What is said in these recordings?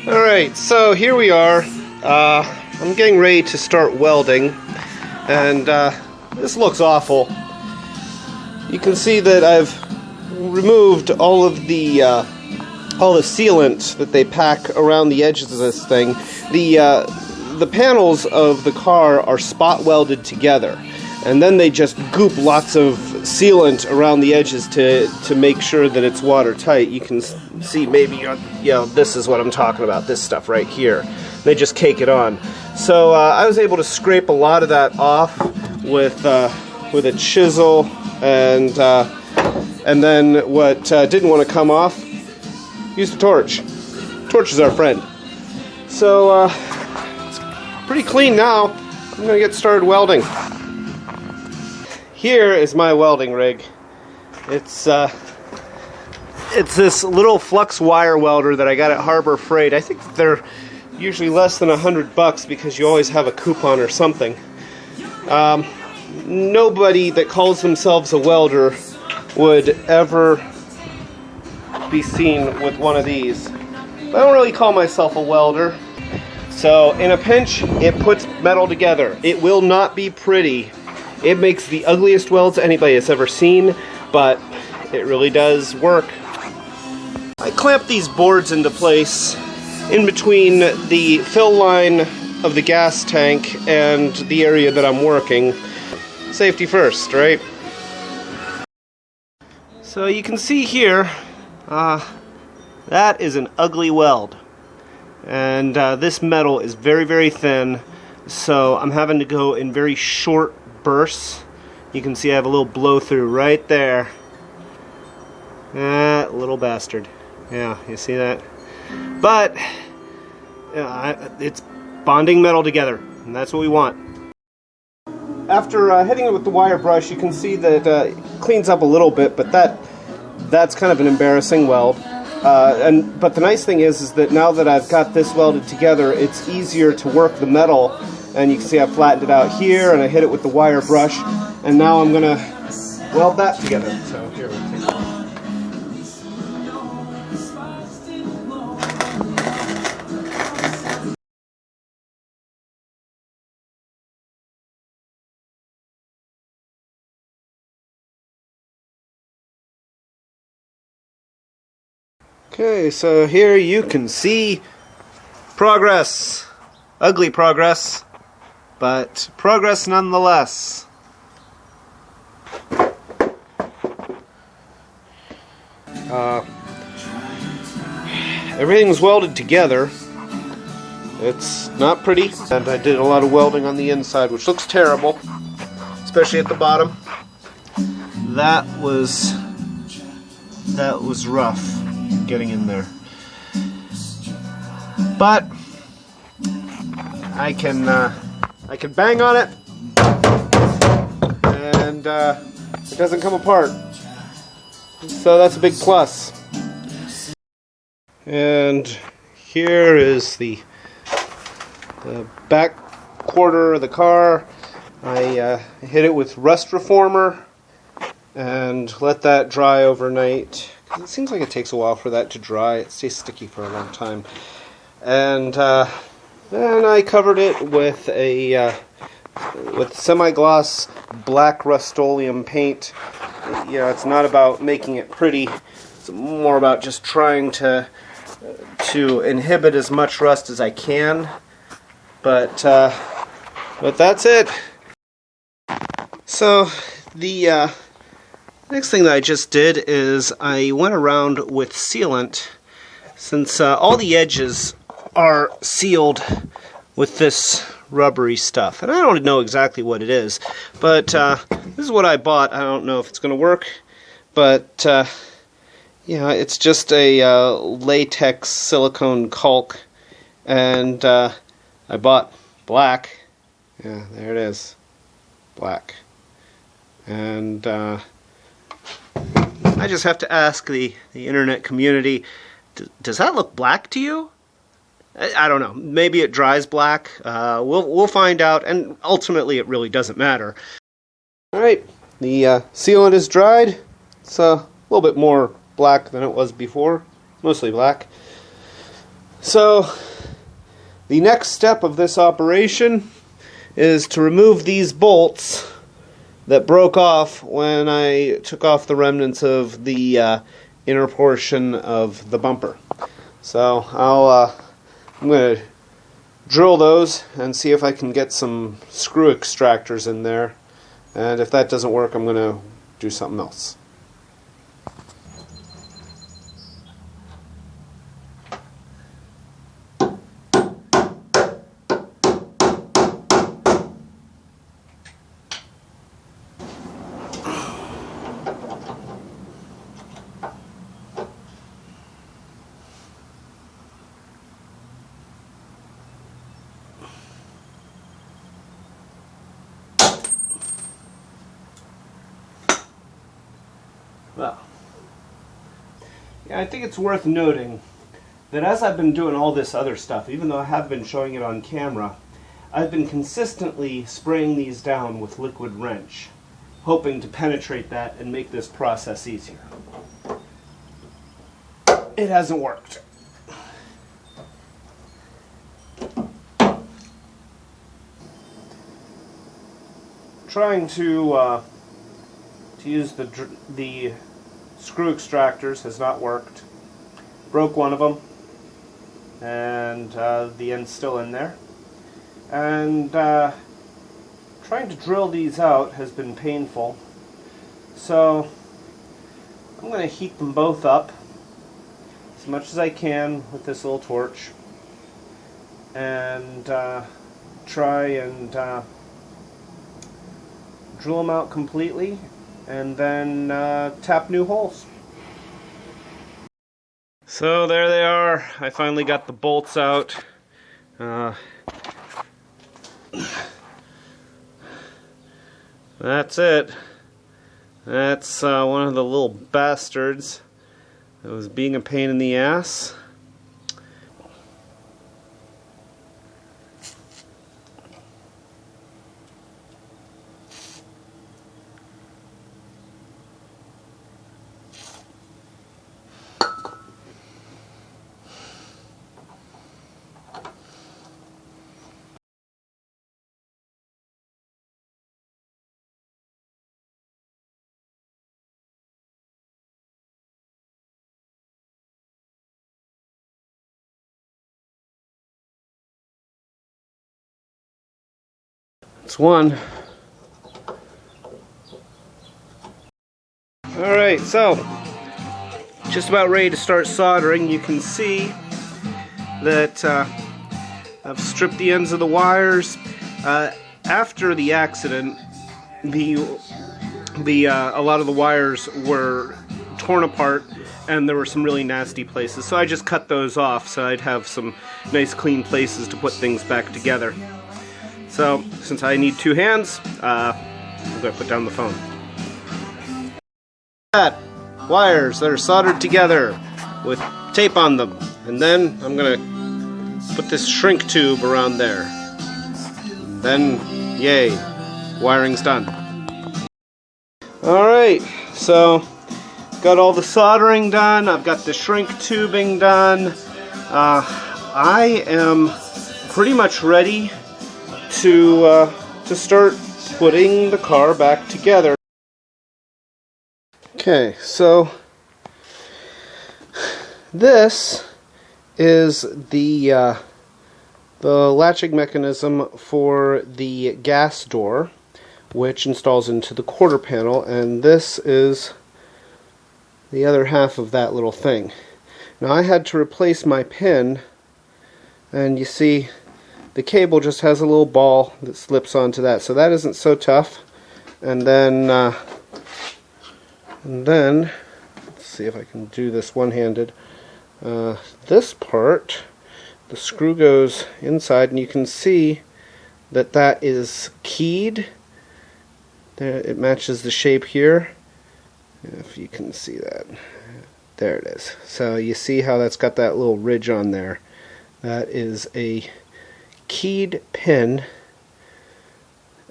Alright, so here we are. I'm getting ready to start welding, and this looks awful. You can see that I've removed all the sealant that they pack around the edges of this thing. The panels of the car are spot welded together, and then they just goop lots of sealant around the edges to make sure that it's watertight. You can see maybe, this is what I'm talking about, this stuff right here. They just cake it on. So I was able to scrape a lot of that off with a chisel, and then what didn't want to come off, used a torch. Torch is our friend. So it's pretty clean now. I'm going to get started welding. Here is my welding rig. It's this little flux wire welder that I got at Harbor Freight. I think they're usually less than $100 because you always have a coupon or something. Nobody that calls themselves a welder would ever be seen with one of these. But I don't really call myself a welder. So in a pinch, it puts metal together. It will not be pretty. It makes the ugliest welds anybody has ever seen, but it really does work. I clamp these boards into place in between the fill line of the gas tank and the area that I'm working. Safety first, right? So you can see here, that is an ugly weld. And this metal is very, very thin, so I'm having to go in very short bursts. You can see I have a little blow through right there. Little bastard. Yeah, you see that? But it's bonding metal together, and that's what we want. After hitting it with the wire brush, you can see that it cleans up a little bit, but that's kind of an embarrassing weld. But the nice thing is that now that I've got this welded together, it's easier to work the metal. And you can see I flattened it out here, and I hit it with the wire brush, and now I'm going to weld that together. So here, we'll take it. Okay, so here you can see progress. Ugly progress, but progress nonetheless. Everything's welded together. It's not pretty, and I did a lot of welding on the inside, which looks terrible, especially at the bottom. That was rough getting in there, but I can bang on it, and it doesn't come apart. So that's a big plus. And here is the back quarter of the car. I hit it with rust reformer and let that dry overnight. It seems like it takes a while for that to dry. It stays sticky for a long time. And then I covered it with with semi-gloss black Rust-Oleum paint. It's not about making it pretty. It's more about just trying to inhibit as much rust as I can. But that's it. So the next thing that I just did is I went around with sealant, since all the edges are sealed with this rubbery stuff, and I don't know exactly what it is, but this is what I bought. I don't know if it's going to work, but it's just a latex silicone caulk, and I bought black. Yeah, there it is, black. And I just have to ask the internet community, does that look black to you? I don't know. Maybe it dries black. We'll find out, and ultimately it really doesn't matter. Alright, the sealant is dried. It's a little bit more black than it was before. Mostly black. So the next step of this operation is to remove these bolts that broke off when I took off the remnants of the inner portion of the bumper. So I'm going to drill those and see if I can get some screw extractors in there, and if that doesn't work, I'm going to do something else. Well, yeah, I think it's worth noting that as I've been doing all this other stuff, even though I have been showing it on camera, I've been consistently spraying these down with liquid wrench, hoping to penetrate that and make this process easier. It hasn't worked. Trying to use the screw extractors has not worked. Broke one of them, and the end's still in there. And trying to drill these out has been painful. So I'm going to heat them both up as much as I can with this little torch, and try and drill them out completely, and then tap new holes. So there they are. I finally got the bolts out. That's it. That's one of the little bastards that was being a pain in the ass. It's one. Alright, so just about ready to start soldering. You can see that I've stripped the ends of the wires. After the accident, a lot of the wires were torn apart, and there were some really nasty places, so I just cut those off so I'd have some nice clean places to put things back together. So, since I need two hands, I'm going to put down the phone. Wires that are soldered together with tape on them, and then I'm going to put this shrink tube around there. Then, yay, wiring's done. Alright, so got all the soldering done, I've got the shrink tubing done. I am pretty much ready to start putting the car back together. Okay, so this is the latching mechanism for the gas door, which installs into the quarter panel, and this is the other half of that little thing. Now I had to replace my pin, and you see the cable just has a little ball that slips onto that, so that isn't so tough. And then let's see if I can do this one-handed. This part, the screw goes inside, and you can see that that is keyed. There, it matches the shape here. If you can see that, there it is. So you see how that's got that little ridge on there. That is a keyed pin,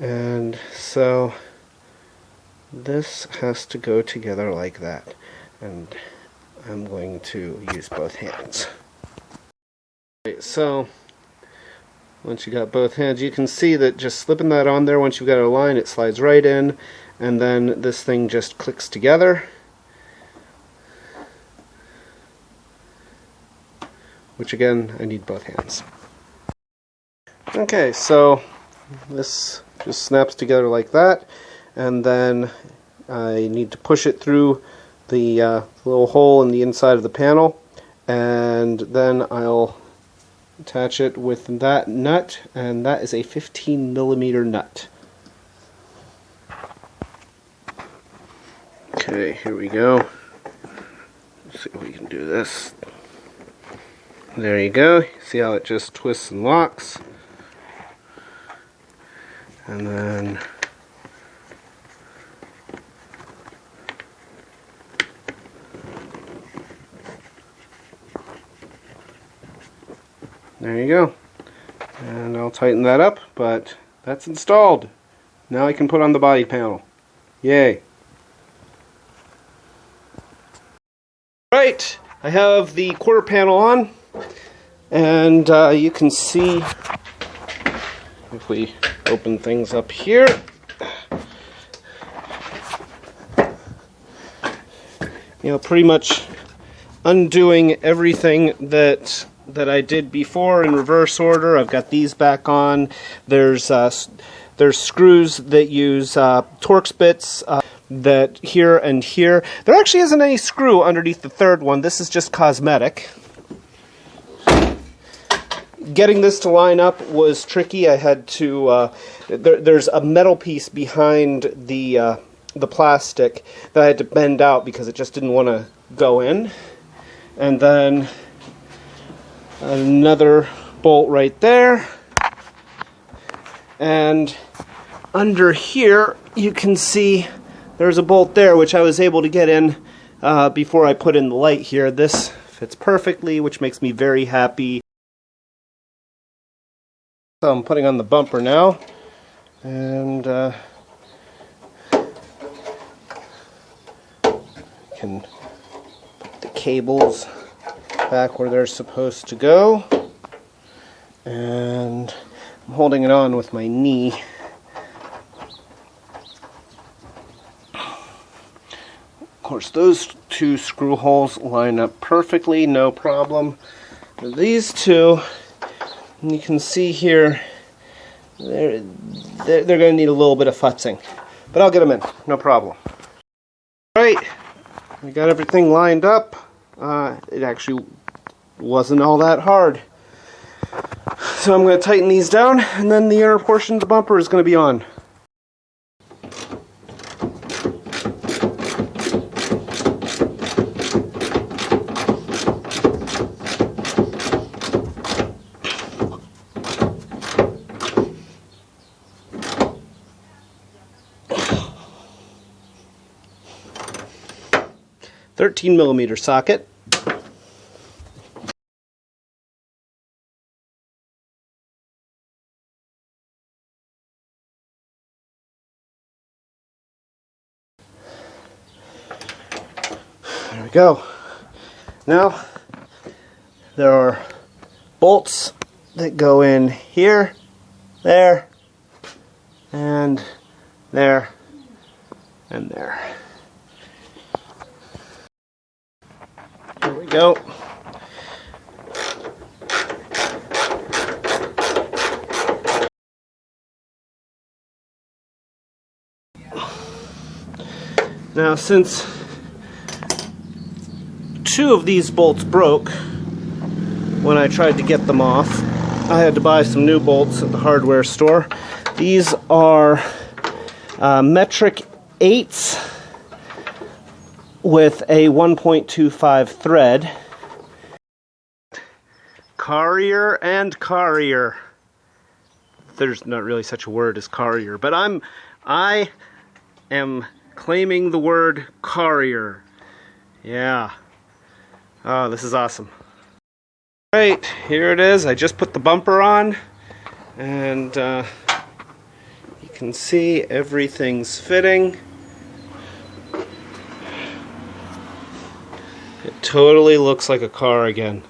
and so this has to go together like that, and I'm going to use both hands. Alright, so once you got both hands, you can see that just slipping that on there, once you've got a line, it slides right in, and then this thing just clicks together, which again, I need both hands. Okay, so this just snaps together like that, and then I need to push it through the little hole in the inside of the panel, and then I'll attach it with that nut, and that is a 15mm nut. Okay, here we go. Let's see if we can do this. There you go. See how it just twists and locks. And then there you go. And I'll tighten that up, but that's installed. Now I can put on the body panel. Yay. Right, I have the quarter panel on, and you can see, if we open things up here, pretty much undoing everything that I did before in reverse order. I've got these back on. There's screws that use Torx bits that here and here. There actually isn't any screw underneath the third one. This is just cosmetic. Getting this to line up was tricky. I had to there's a metal piece behind the plastic that I had to bend out because it just didn't want to go in. And then another bolt right there, and under here you can see there's a bolt there which I was able to get in before I put in the light here. This fits perfectly, which makes me very happy. So I'm putting on the bumper now, and can put the cables back where they're supposed to go, and I'm holding it on with my knee. Of course, those two screw holes line up perfectly, no problem. These two, you can see here, they're going to need a little bit of futzing, but I'll get them in, no problem. Right, we got everything lined up. It actually wasn't all that hard. So I'm going to tighten these down, and then the inner portion of the bumper is going to be on. A 13mm socket. There we go. Now there are bolts that go in here, there, and there, and there. There we go. Now, since two of these bolts broke when I tried to get them off, I had to buy some new bolts at the hardware store. These are metric 8s with a 1.25 thread. Carrier and carrier. There's not really such a word as carrier, but I am claiming the word carrier. Yeah. Oh, this is awesome. Right, here it is. I just put the bumper on, and you can see everything's fitting. It totally looks like a car again.